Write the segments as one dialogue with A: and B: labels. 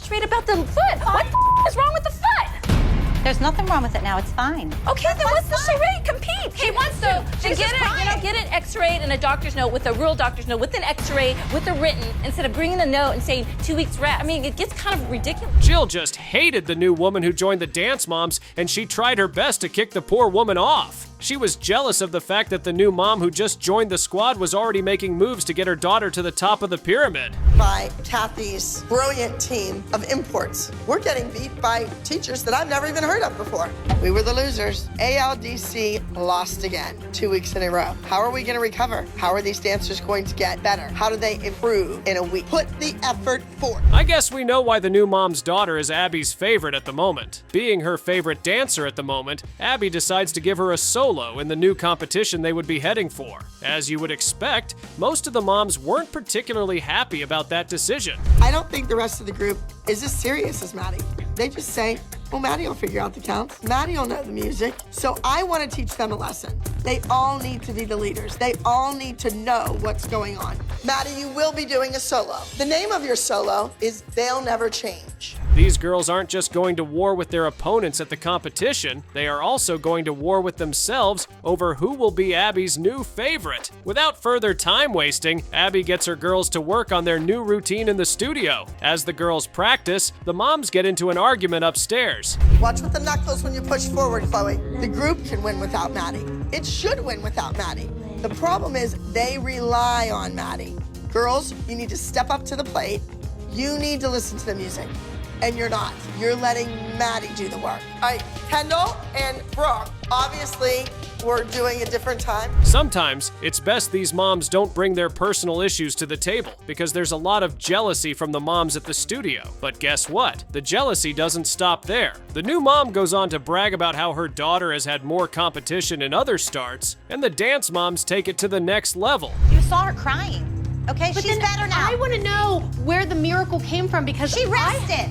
A: Straight about the foot. What the is wrong with the foot?
B: There's nothing wrong with it now. It's fine.
A: Okay, then what's the charade? Compete. She wants to get an X-ray and a doctor's note with a real doctor's note, with an X-ray, with a written, instead of bringing a note and saying 2 weeks rest. I mean, it gets kind of ridiculous.
C: Jill just hated the new woman who joined the Dance Moms, and she tried her best to kick the poor woman off. She was jealous of the fact that the new mom who just joined the squad was already making moves to get her daughter to the top of the pyramid.
D: By Kathy's brilliant team of imports. We're getting beat by teachers that I've never even heard of before. We were the losers. ALDC lost again, 2 weeks in a row. How are we going to recover? How are these dancers going to get better? How do they improve in a week? Put the effort forth.
C: I guess we know why the new mom's daughter is Abby's favorite at the moment. Being her favorite dancer at the moment, Abby decides to give her a solo in the new competition they would be heading for. As you would expect, most of the moms weren't particularly happy about that decision.
D: I don't think the rest of the group is as serious as Maddie. They just say, well, Maddie will figure out the counts. Maddie will know the music. So I want to teach them a lesson. They all need to be the leaders. They all need to know what's going on. Maddie, you will be doing a solo. The name of your solo is They'll Never Change.
C: These girls aren't just going to war with their opponents at the competition, they are also going to war with themselves over who will be Abby's new favorite. Without further time wasting, Abby gets her girls to work on their new routine in the studio. As the girls practice, the moms get into an argument upstairs.
D: Watch with the knuckles when you push forward, Chloe. The group can win without Maddie. It should win without Maddie. The problem is they rely on Maddie. Girls, you need to step up to the plate. You need to listen to the music. And you're not. You're letting Maddie do the work. All right, Kendall and Brooke, obviously, we're doing a different time.
C: Sometimes, it's best these moms don't bring their personal issues to the table, because there's a lot of jealousy from the moms at the studio. But guess what? The jealousy doesn't stop there. The new mom goes on to brag about how her daughter has had more competition in other starts, and the dance moms take it to the next level.
B: You saw her crying. Okay,
E: But
B: she's
E: then
B: better now.
E: I want to know where the miracle came from because
B: She rested.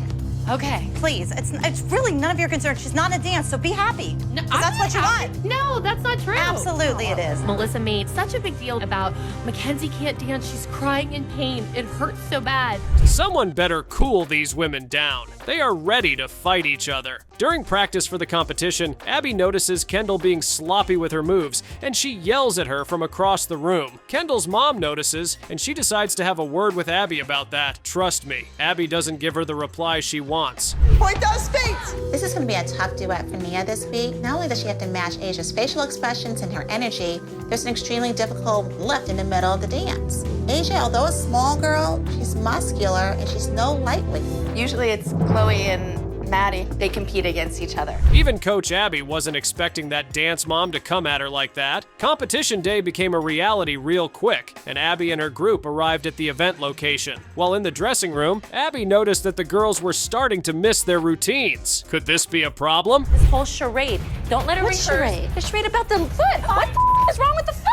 E: Okay.
B: Please, it's really none of your concern. She's not in a dance, so be happy.
E: No,
B: 'Cause that's what you want.
E: No, that's not true.
B: Absolutely it is.
E: Melissa made such a big deal about Mackenzie can't dance. She's crying in pain. It hurts so bad.
C: Someone better cool these women down. They are ready to fight each other. During practice for the competition, Abby notices Kendall being sloppy with her moves, and she yells at her from across the room. Kendall's mom notices, and she decides to have a word with Abby about that. Trust me, Abby doesn't give her the reply she wants.
D: Point those feet.
F: This is going to be a tough duet for Nia this week. Not only does she have to match Asia's facial expressions and her energy, there's an extremely difficult lift in the middle of the dance. Asia, although a small girl, she's muscular and she's no lightweight.
G: Usually it's Chloe and Maddie. They compete against each other.
C: Even Coach Abby wasn't expecting that dance mom to come at her like that. Competition day became a reality real quick, and Abby and her group arrived at the event location. While in the dressing room, Abby noticed that the girls were starting to miss their routines. Could this be a problem?
A: This whole charade. Don't let her
E: What
A: rehearse.
E: charade?
A: The charade about the foot. What the is wrong with the foot?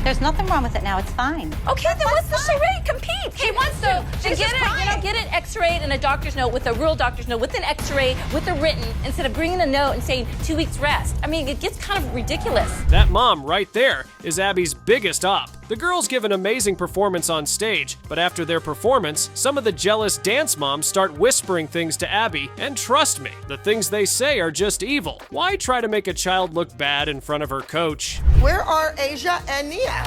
B: There's nothing wrong with it now. It's fine.
A: Okay, then what's the charade? Compete. She wants to get an X-ray and a doctor's note, with a real doctor's note, with an X-ray, with a written, instead of bringing a note and saying 2 weeks rest. I mean, it gets kind of ridiculous.
C: That mom right there is Abby's biggest op. The girls give an amazing performance on stage, but after their performance, some of the jealous dance moms start whispering things to Abby, and trust me, the things they say are just evil. Why try to make a child look bad in front of her coach?
D: Where are Asia and Nia?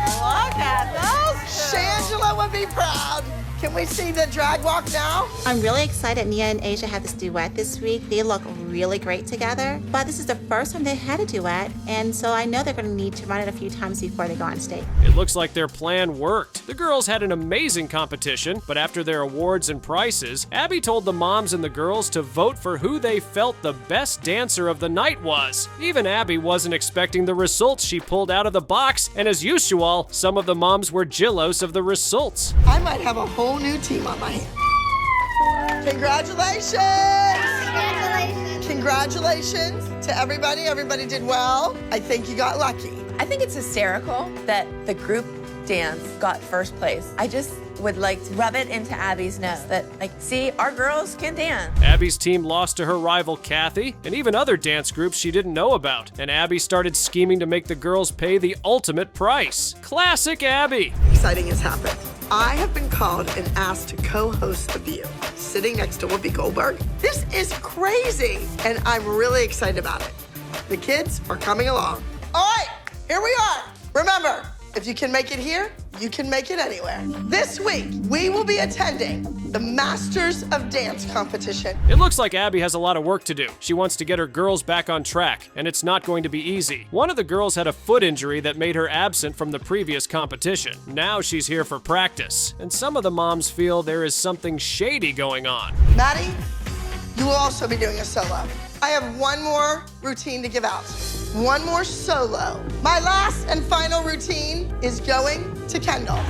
B: Look at those.
D: Shangela would be proud. Can we see the drag walk now?
F: I'm really excited Nia and Asia had this duet this week. They look really great together, but this is the first time they had a duet, and so I know they're going to need to run it a few times before they go on stage.
C: It looks like their plan worked. The girls had an amazing competition, but after their awards and prizes, Abby told the moms and the girls to vote for who they felt the best dancer of the night was. Even Abby wasn't expecting the results she pulled out of the box, and as usual, some of the moms were jealous of the results.
D: I might have a whole new team on my hands. Congratulations! Congratulations to everybody. Everybody did well. I think you got lucky.
G: I think it's hysterical that the group dance got first place. I just would like to rub it into Abby's nose that, like, see, our girls can dance.
C: Abby's team lost to her rival Kathy, and even other dance groups she didn't know about, and Abby started scheming to make the girls pay the ultimate price. Classic Abby!
D: Exciting has happened. I have been called and asked to co-host The View, sitting next to Whoopi Goldberg. This is crazy, and I'm really excited about it. The kids are coming along. All right, here we are. Remember, if you can make it here, you can make it anywhere. This week, we will be attending the Masters of Dance competition.
C: It looks like Abby has a lot of work to do. She wants to get her girls back on track, and it's not going to be easy. One of the girls had a foot injury that made her absent from the previous competition. Now she's here for practice, and some of the moms feel there is something shady going on.
D: Maddie, you will also be doing a solo. I have one more routine to give out. One more solo. My last and final routine is going to Kendall.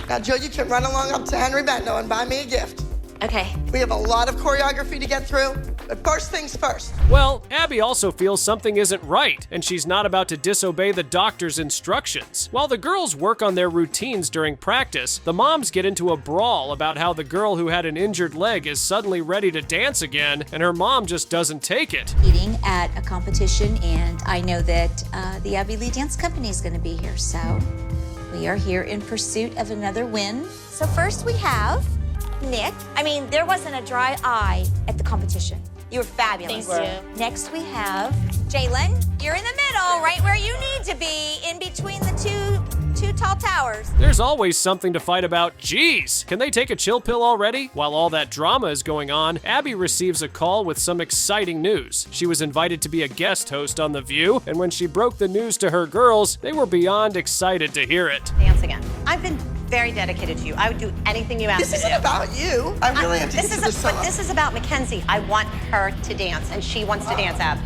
D: Now, Joe, you can run along up to Henry Bendo and buy me a gift.
B: Okay.
D: We have a lot of choreography to get through, but first things first.
C: Well, Abby also feels something isn't right, and she's not about to disobey the doctor's instructions. While the girls work on their routines during practice, the moms get into a brawl about how the girl who had an injured leg is suddenly ready to dance again, and her mom just doesn't take it.
H: Competing at a competition, and I know that the Abby Lee Dance Company is going to be here, so we are here in pursuit of another win.
B: So first we have Nick. I mean, there wasn't a dry eye at the competition. You were fabulous.
A: Thank you.
B: Next we have Jalen. You're in the middle, right where you need to be, in between the two tall towers.
C: There's always something to fight about. Jeez, can they take a chill pill already? While all that drama is going on, Abby receives a call with some exciting news. She was invited to be a guest host on The View, and when she broke the news to her girls, they were beyond excited to hear it.
I: Dance again. I've been very dedicated to you. I would do anything you ask me
D: This
I: to do.
D: isn't about you. I really have to get to the
I: But
D: solo.
I: this is about Mackenzie. I want her to dance, and she wants to dance, Ab.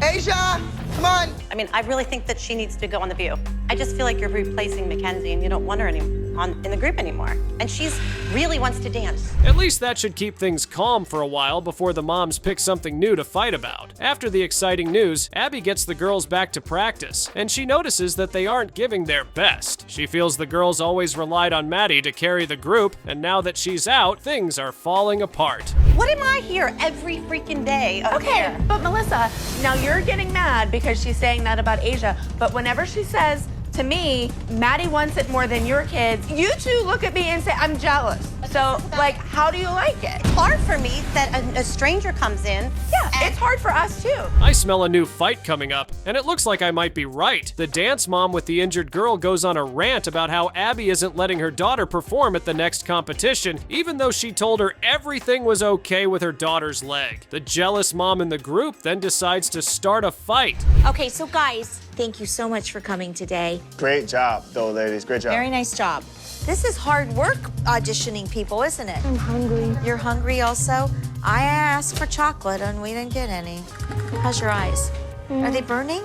D: Asia, come on.
I: I mean, I really think that she needs to go on The View. I just feel like you're replacing Mackenzie, and you don't want her in the group anymore. And she's really wants to dance.
C: At least that should keep things calm for a while before the moms pick something new to fight about. After the exciting news, Abby gets the girls back to practice, and she notices that they aren't giving their best. She feels the girls always relied on Maddie to carry the group, and now that she's out, things are falling apart.
I: What am I here every freaking day?
G: Okay, but Melissa, now you're getting mad because she's saying that about Asia, but whenever she says to me, Maddie wants it more than your kids, you two look at me and say, I'm jealous. So, like, how do you like it?
I: It's hard for me that a stranger comes in.
G: Yeah, it's hard for us too.
C: I smell a new fight coming up, and it looks like I might be right. The dance mom with the injured girl goes on a rant about how Abby isn't letting her daughter perform at the next competition, even though she told her everything was okay with her daughter's leg. The jealous mom in the group then decides to start a fight.
H: Okay, so guys, thank you so much for coming today.
J: Great job, though, ladies. Great job.
H: Very nice job.
B: This is hard work auditioning people, isn't it?
H: I'm hungry.
B: You're hungry also? I asked for chocolate and we didn't get any. How's your eyes? Are they burning?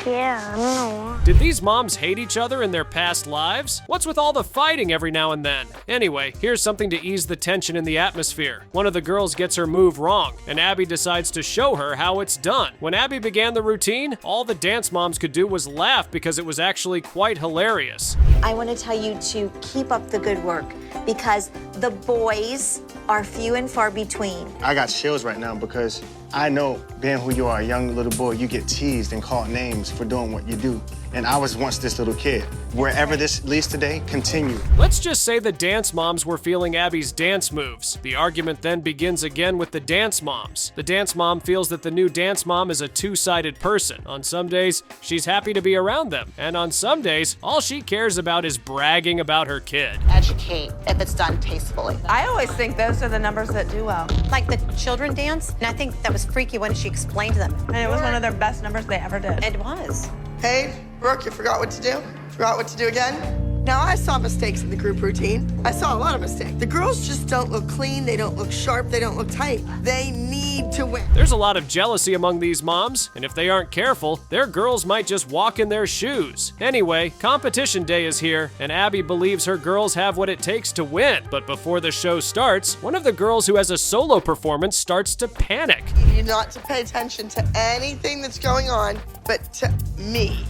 C: Did these moms hate each other in their past lives? What's with all the fighting every now and then? Anyway, here's something to ease the tension in the atmosphere. One of the girls gets her move wrong, and Abby decides to show her how it's done. When Abby began the routine, all the dance moms could do was laugh because it was actually quite hilarious.
H: I want to tell you to keep up the good work because the boys are few and far between.
J: I got chills right now because I know, being who you are, a young little boy, you get teased and called names for doing what you do. And I was once this little kid. Wherever this leads today, continue.
C: Let's just say the dance moms were feeling Abby's dance moves. The argument then begins again with the dance moms. The dance mom feels that the new dance mom is a two-sided person. On some days, she's happy to be around them. And on some days, all she cares about is bragging about her kid.
F: Educate if it's done tastefully.
G: I always think those are the numbers that do well.
I: Like the children dance, and I think that was freaky when she explained to them.
G: And it was one of their best numbers they ever did.
I: It was.
D: Hey, Brooke, you forgot what to do? Forgot what to do again? Now, I saw mistakes in the group routine. I saw a lot of mistakes. The girls just don't look clean, they don't look sharp, they don't look tight. They need to win.
C: There's a lot of jealousy among these moms, and if they aren't careful, their girls might just walk in their shoes. Anyway, competition day is here, and Abby believes her girls have what it takes to win. But before the show starts, one of the girls who has a solo performance starts to panic.
D: You need not to pay attention to anything that's going on, but to me.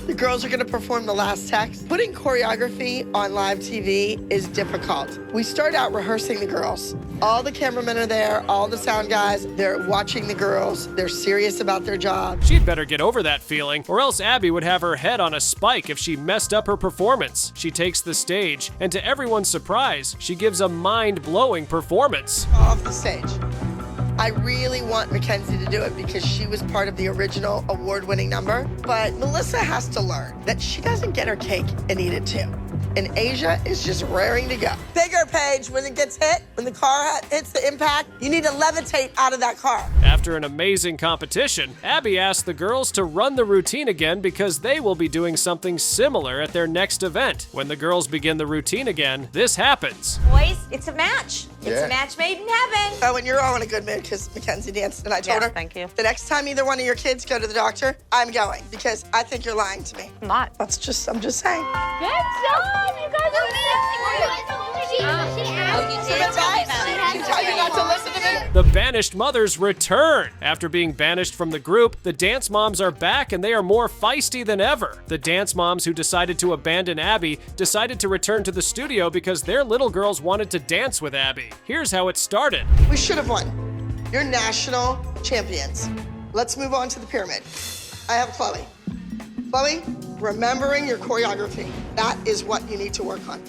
D: The girls are gonna perform the last text. Putting choreography on live TV is difficult. We start out rehearsing the girls. All the cameramen are there, all the sound guys, they're watching the girls, they're serious about their job.
C: She'd better get over that feeling, or else Abby would have her head on a spike if she messed up her performance. She takes the stage, and to everyone's surprise, she gives a mind-blowing performance.
D: Off the stage. I really want Mackenzie to do it because she was part of the original award-winning number, but Melissa has to learn that she doesn't get her cake and eat it too. And Asia is just raring to go. Bigger, Paige, when it gets hit, when the car hits the impact, you need to levitate out of that car.
C: After an amazing competition, Abby asked the girls to run the routine again because they will be doing something similar at their next event. When the girls begin the routine again, this happens.
B: Boys, it's a match. It's
J: Yeah.
B: a match made in heaven.
D: Oh, and you're all in a good mood because Mackenzie danced, and I told
I: Yes,
D: her,
I: thank you.
D: the next time either one of your kids go to the doctor, I'm going because I think you're lying to me.
I: I'm not.
D: I'm just saying.
A: Good job, you guys are
D: She tell you not to listen to me?
C: The banished mothers return. After being banished from the group, the dance moms are back and they are more feisty than ever. The dance moms who decided to abandon Abby decided to return to the studio because their little girls wanted to dance with Abby. Here's how it started.
D: We should have won. You're national champions. Let's move on to the pyramid. I have Chloe. Chloe, remembering your choreography. That is what you need to work on.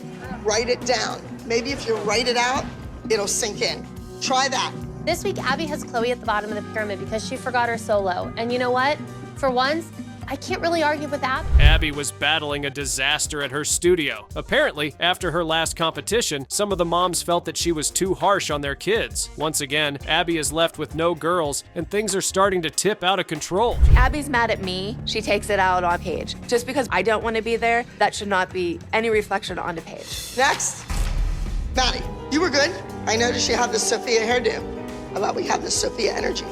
D: Write it down. Maybe if you write it out, it'll sink in. Try that.
E: This week, Abby has Chloe at the bottom of the pyramid because she forgot her solo. And you know what? For once, I can't really argue with that.
C: Abby was battling a disaster at her studio. Apparently, after her last competition, some of the moms felt that she was too harsh on their kids. Once again, Abby is left with no girls, and things are starting to tip out of control.
G: Abby's mad at me. She takes it out on Paige. Just because I don't want to be there, that should not be any reflection onto Paige.
D: Next, Maddie, you were good. I noticed you have the Sophia hairdo. How about we have the Sophia energy?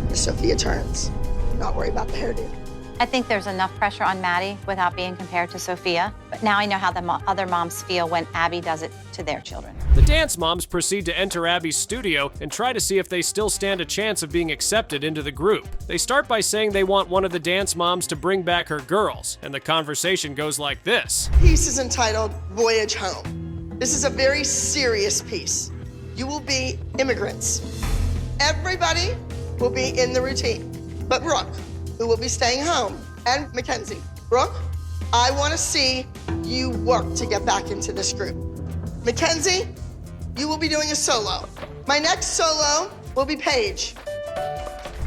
D: The Sophia turns. Not worry about the hairdo.
I: I think there's enough pressure on Maddie without being compared to Sophia. But now I know how the other moms feel when Abby does it to their children.
C: The dance moms proceed to enter Abby's studio and try to see if they still stand a chance of being accepted into the group. They start by saying they want one of the dance moms to bring back her girls, and the conversation goes like this.
D: Piece is entitled Voyage Home. This is a very serious piece. You will be immigrants. Everybody will be in the routine, but Brooke, who will be staying home, and Mackenzie. Brooke, I want to see you work to get back into this group. Mackenzie, you will be doing a solo. My next solo will be Paige.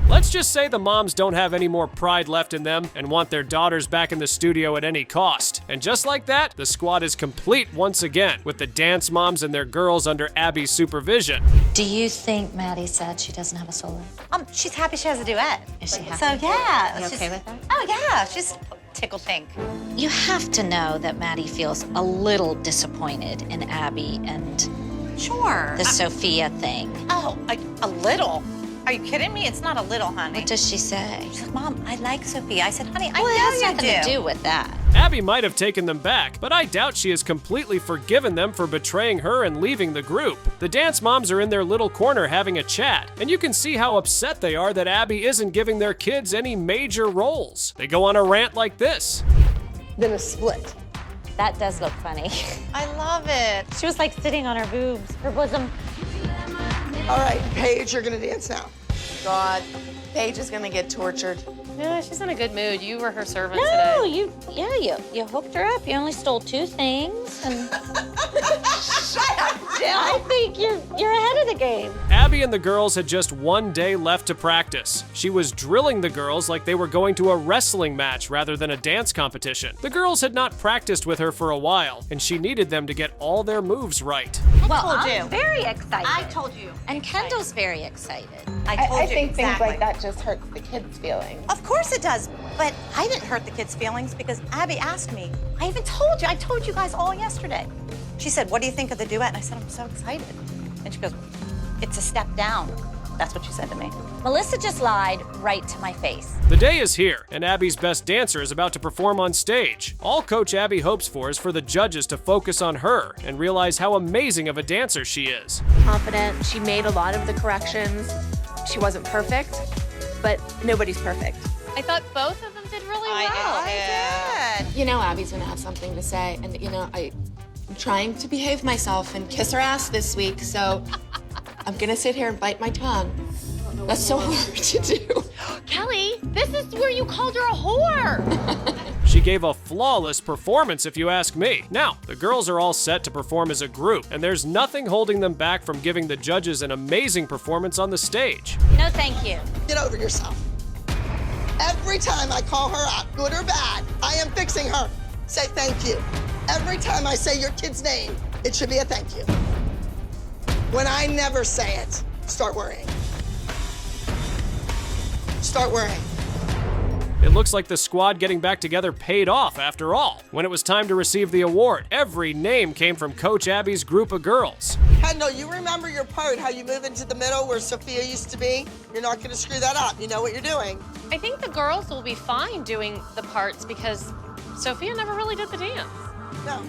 C: Let's just say the moms don't have any more pride left in them and want their daughters back in the studio at any cost. And just like that, the squad is complete once again, with the dance moms and their girls under Abby's supervision.
H: Do you think Maddie said she doesn't have a solo?
I: She's happy she has a duet.
H: Is she happy?
I: So yeah.
H: You
I: she's-
H: okay with that?
I: Oh yeah, she's tickled pink.
H: You have to know that Maddie feels a little disappointed in Abby and
I: Sure.
H: the Sophia thing.
I: Oh, a little. Are you kidding me? It's not a little, honey.
H: What does she say?
I: She said, Mom, I like Sophia. I said, honey, I
H: Well, it has
I: know
H: nothing
I: you
H: to do with that.
C: Abby might have taken them back, but I doubt she has completely forgiven them for betraying her and leaving the group. The dance moms are in their little corner having a chat, and you can see how upset they are that Abby isn't giving their kids any major roles. They go on a rant like this.
D: Then a split.
H: That does look funny.
I: I love it. She was like sitting on her boobs, her bosom.
D: All right, Paige, you're gonna dance now.
G: God, Paige is gonna get tortured.
E: Yeah, she's in a good mood. You were her servant
H: No,
E: today.
H: you hooked her up. You only stole 2 things, and
D: Shut up, Jill.
H: I think you're ahead of the game.
C: Abby and the girls had just one day left to practice. She was drilling the girls like they were going to a wrestling match rather than a dance competition. The girls had not practiced with her for a while, and she needed them to get all their moves right.
H: Well,
I: told
H: I'm
I: you.
H: very excited.
I: I told you.
H: And Kendall's very excited.
I: I told
G: I
I: you
G: think things
I: exactly.
G: like that just hurts the kids' feelings.
I: Of course it does, but I didn't hurt the kids' feelings because Abby asked me. I even told you. I told you guys all yesterday. She said, what do you think of the duet? And I said, I'm so excited. And she goes, it's a step down. That's what she said to me.
H: Melissa just lied right to my face.
C: The day is here, and Abby's best dancer is about to perform on stage. All Coach Abby hopes for is for the judges to focus on her and realize how amazing of a dancer she is.
G: Confident. She made a lot of the corrections. She wasn't perfect, but nobody's perfect.
E: I thought both of them did really well.
I: I did.
K: You know Abby's gonna have something to say, and I'm trying to behave myself and kiss her ass this week, so
G: I'm gonna sit here and bite my tongue. That's so hard to do.
E: Kelly, this is where you called her a whore.
C: She gave a flawless performance, if you ask me. Now, the girls are all set to perform as a group, and there's nothing holding them back from giving the judges an amazing performance on the stage.
B: No, thank you.
D: Get over yourself. Every time I call her out, good or bad, I am fixing her. Say thank you. Every time I say your kid's name, it should be a thank you. When I never say it, start worrying. Start worrying.
C: It looks like the squad getting back together paid off after all. When it was time to receive the award, every name came from Coach Abby's group of girls.
D: Kendall, you remember your part, how you move into the middle where Sophia used to be? You're not gonna screw that up. You know what you're doing.
E: I think the girls will be fine doing the parts because Sophia never really did the dance.
D: No.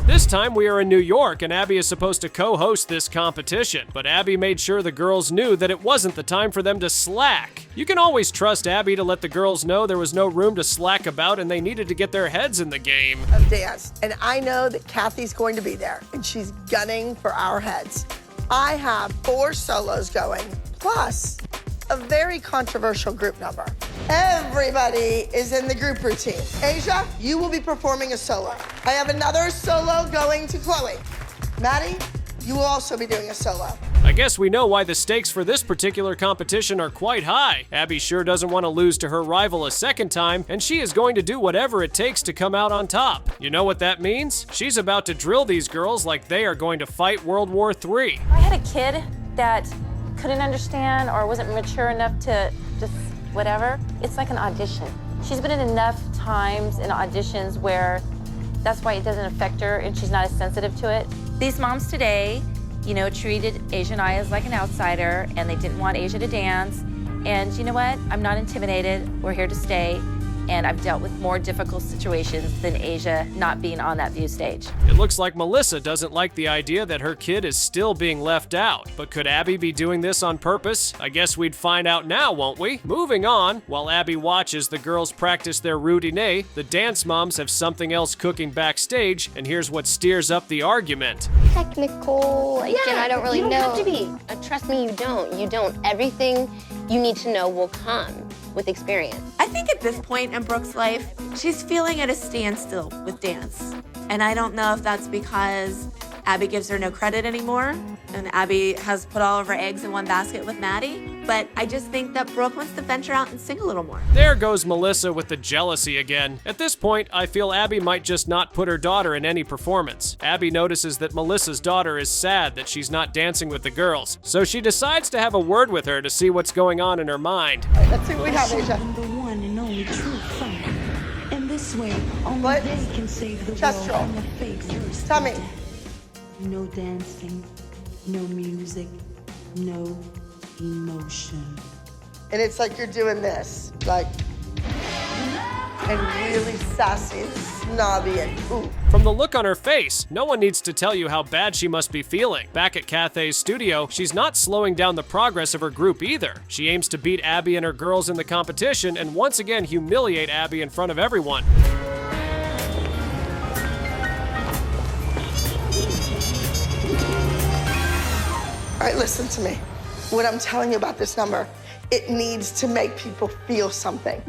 C: This time we are in New York and Abby is supposed to co-host this competition, but Abby made sure the girls knew that it wasn't the time for them to slack. You can always trust Abby to let the girls know there was no room to slack about and they needed to get their heads in the game.
D: Of dance, and I know that Kathy's going to be there, and she's gunning for our heads. I have 4 solos going, plus a very controversial group number. Everybody is in the group routine. Asia, you will be performing a solo. I have another solo going to Chloe. Maddie, you will also be doing a solo.
C: I guess we know why the stakes for this particular competition are quite high. Abby sure doesn't want to lose to her rival a second time, and she is going to do whatever it takes to come out on top. You know what that means? She's about to drill these girls like they are going to fight World War III.
A: I had a kid that couldn't understand or wasn't mature enough to just whatever. It's like an audition. She's been in enough times in auditions where that's why it doesn't affect her and she's not as sensitive to it. These moms today, you know, treated Asia and I as like an outsider and they didn't want Asia to dance. And you know what? I'm not intimidated. We're here to stay. And I've dealt with more difficult situations than Asia not being on that view stage.
C: It looks like Melissa doesn't like the idea that her kid is still being left out. But could Abby be doing this on purpose? I guess we'd find out now, won't we? Moving on, while Abby watches the girls practice their routine, the dance moms have something else cooking backstage, and here's what steers up the argument.
K: Technical, like, and I don't really
E: you don't
K: know.
E: have to be.
K: Trust me, you don't. You don't. Everything you need to know will come with experience.
G: I think at this point in Brooke's life, she's feeling at a standstill with dance. And I don't know if that's because Abby gives her no credit anymore, and Abby has put all of her eggs in one basket with Maddie. But I just think that Brooke wants to venture out and sing a little more.
C: There goes Melissa with the jealousy again. At this point, I feel Abby might just not put her daughter in any performance. Abby notices that Melissa's daughter is sad that she's not dancing with the girls, so she decides to have a word with her to see what's going on in her mind.
D: All right, let's see what we have, Asia.
L: The one and only true fight. And this way, only
D: What?
L: they can save the
D: Chest
L: world
D: roll.
L: from the fake first.
D: Tell me.
L: No dancing, no music, no emotion.
D: And it's like you're doing this, like, and really sassy and snobby and ooh.
C: From the look on her face, no one needs to tell you how bad she must be feeling. Back at Cathay's studio, she's not slowing down the progress of her group either. She aims to beat Abby and her girls in the competition and once again humiliate Abby in front of everyone.
D: All right, listen to me. What I'm telling you about this number, it needs to make people feel something.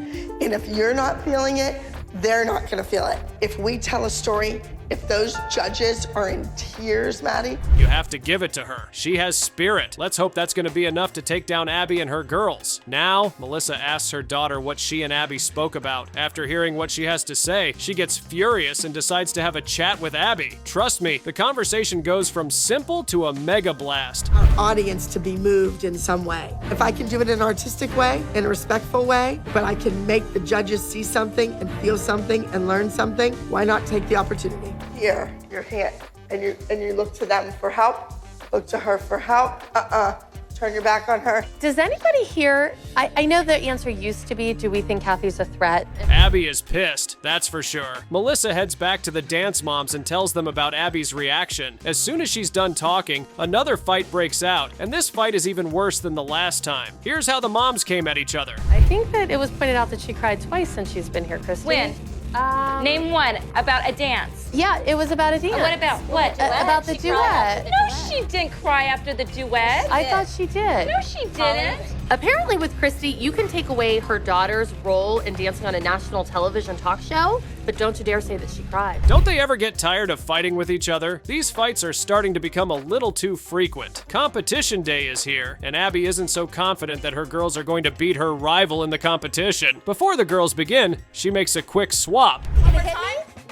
D: And if you're not feeling it, they're not gonna feel it. If we tell a story, if those judges are in tears, Maddie.
C: You have to give it to her. She has spirit. Let's hope that's going to be enough to take down Abby and her girls. Now, Melissa asks her daughter what she and Abby spoke about. After hearing what she has to say, she gets furious and decides to have a chat with Abby. Trust me, the conversation goes from simple to a mega blast.
D: Our audience to be moved in some way. If I can do it in an artistic way, in a respectful way, but I can make the judges see something and feel something and learn something, why not take the opportunity? Here, your hand, and you look to them for help, look to her for help. turn your back on her.
E: Does anybody here, I know the answer used to be, do we think Kathy's a threat?
C: Abby is pissed, that's for sure. Melissa heads back to the dance moms and tells them about Abby's reaction. As soon as she's done talking, another fight breaks out, and this fight is even worse than the last time. Here's how the moms came at each other.
E: I think that it was pointed out that she cried twice since she's been here, Christy.
A: When? Name one about a dance.
E: Yeah, it was about a dance.
A: What about what?
E: About the duet.
A: No, she didn't cry after the duet.
E: I thought she did.
A: No, she didn't.
E: Apparently with Christy, you can take away her daughter's role in dancing on a national television talk show, but don't you dare say that she cried.
C: Don't they ever get tired of fighting with each other? These fights are starting to become a little too frequent. Competition day is here, and Abby isn't so confident that her girls are going to beat her rival in the competition. Before the girls begin, she makes a quick swap.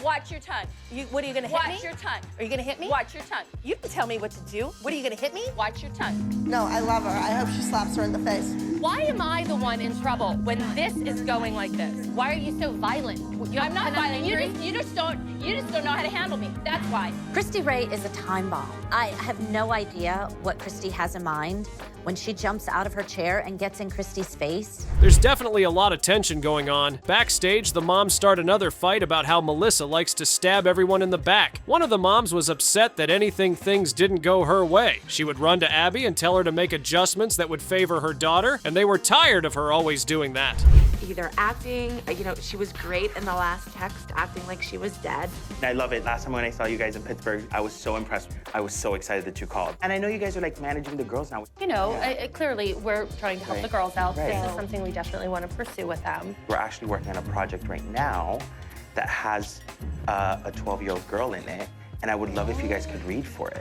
A: Watch your tongue.
G: What are you gonna hit me?
A: Watch your tongue.
G: Are you gonna hit me?
A: Watch your tongue.
G: You can tell me what to do. What are you gonna hit me?
A: Watch your tongue.
D: No, I love her. I hope she slaps her in the face.
E: Why am I the one in trouble when this is going like this? Why are you so violent?
A: I'm not violent. You just don't know how to handle me. That's why.
H: Christy Ray is a time bomb. I have no idea what Christy has in mind when she jumps out of her chair and gets in Christy's face.
C: There's definitely a lot of tension going on. Backstage, the moms start another fight about how Melissa likes to stab everyone in the back. One of the moms was upset that things didn't go her way. She would run to Abby and tell her to make adjustments that would favor her daughter, and they were tired of her always doing that.
G: Either acting, she was great in the last text, acting like she was dead.
M: I love it. Last time when I saw you guys in Pittsburgh, I was so impressed. I was so excited that you called. And I know you guys are like managing the girls now.
E: Clearly we're trying to help the girls out.
M: Right.
E: This is something we definitely want to pursue with them.
M: We're actually working on a project right now that has a 12-year-old girl in it, and I would love if you guys could read for it.